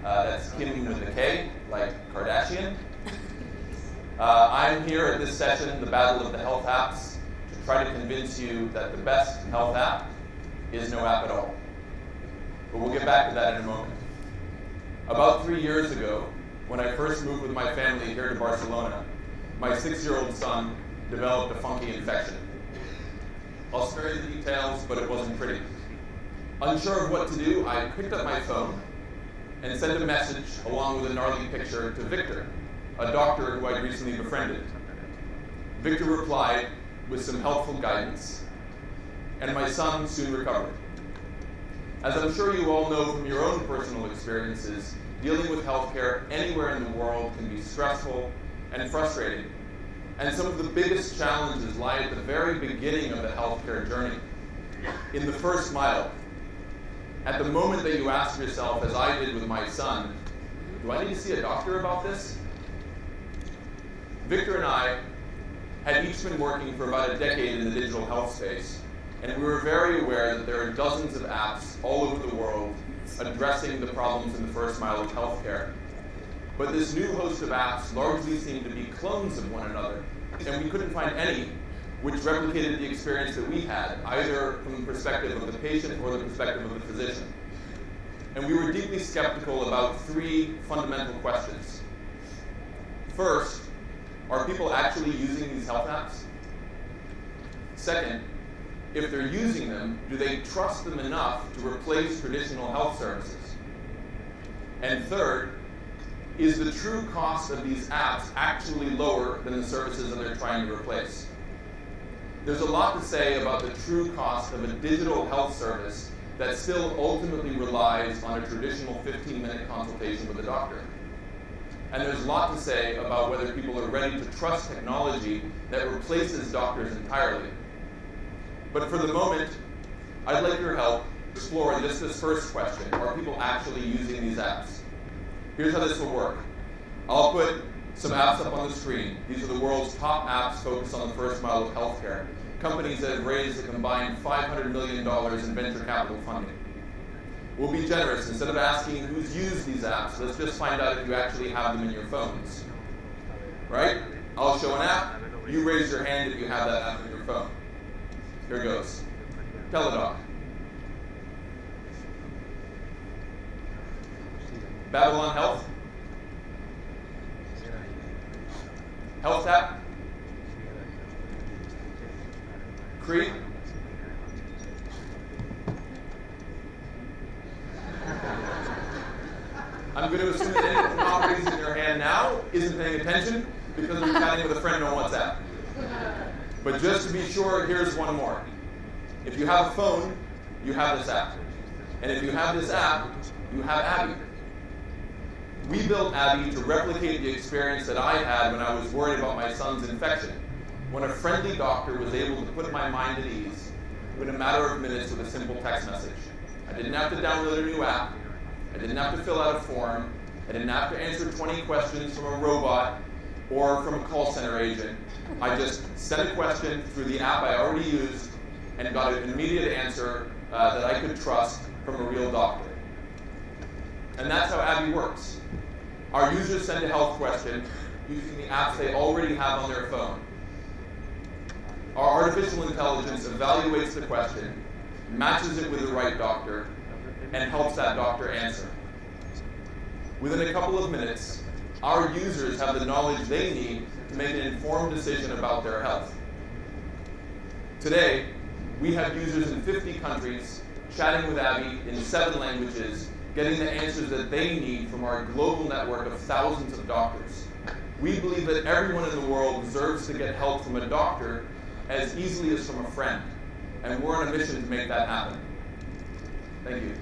That's Kim with a K, like Kardashian. I'm here at this session, the Battle of the Health Apps, to try to convince you that the best health app is no app at all. But we'll get back to that in a moment. About 3 years ago, when I first moved with my family here to Barcelona, my 6-year-old son developed a funky infection. I'll spare you the details, but it wasn't pretty. Unsure of what to do, I picked up my phone and sent a message along with a gnarly picture to Victor, a doctor who I'd recently befriended. Victor replied with some helpful guidance, and my son soon recovered. As I'm sure you all know from your own personal experiences, dealing with healthcare anywhere in the world can be stressful and frustrating. And some of the biggest challenges lie at the very beginning of the healthcare journey, in the first mile. At the moment that you ask yourself, as I did with my son, do I need to see a doctor about this? Victor and I had each been working for about a decade in the digital health space, and we were very aware that there are dozens of apps all over the world addressing the problems in the first mile of healthcare. But this new host of apps largely seemed to be clones of one another, and we couldn't find any which replicated the experience that we had, either from the perspective of the patient or the perspective of the physician. And we were deeply skeptical about 3 fundamental questions. First, are people actually using these health apps? Second, if they're using them, do they trust them enough to replace traditional health services? And third, is the true cost of these apps actually lower than the services that they're trying to replace? There's a lot to say about the true cost of a digital health service that still ultimately relies on a traditional 15-minute consultation with a doctor. And there's a lot to say about whether people are ready to trust technology that replaces doctors entirely. But for the moment, I'd like your help explore just this first question: are people actually using these apps? Here's how this will work. I'll put some apps up on the screen. These are the world's top apps focused on the first mile of healthcare. Companies that have raised a combined $500 million in venture capital funding. We'll be generous. Instead of asking who's used these apps, let's just find out if you actually have them in your phones. Right? I'll show an app. You raise your hand if you have that app in your phone. Here goes. Teladoc. Babylon Health. Health Tap. Cree. I'm going to assume that anyone not raising their hand now isn't paying attention because they're chatting with a friend on WhatsApp. But just to be sure, here's one more. If you have a phone, you have this app. And if you have this app, you have Abby. We built Abby to replicate the experience that I had when I was worried about my son's infection, when a friendly doctor was able to put my mind at ease in a matter of minutes with a simple text message. I didn't have to download a new app. I didn't have to fill out a form. I didn't have to answer 20 questions from a robot or from a call center agent. I just sent a question through the app I already used and got an immediate answer that I could trust from a real doctor. And that's how Abby works. Our users send a health question using the apps they already have on their phone. Our artificial intelligence evaluates the question, matches it with the right doctor, and helps that doctor answer. Within a couple of minutes, our users have the knowledge they need to make an informed decision about their health. Today, we have users in 50 countries chatting with Abby in 7 languages, getting the answers that they need from our global network of thousands of doctors. We believe that everyone in the world deserves to get help from a doctor as easily as from a friend, and we're on a mission to make that happen. Thank you.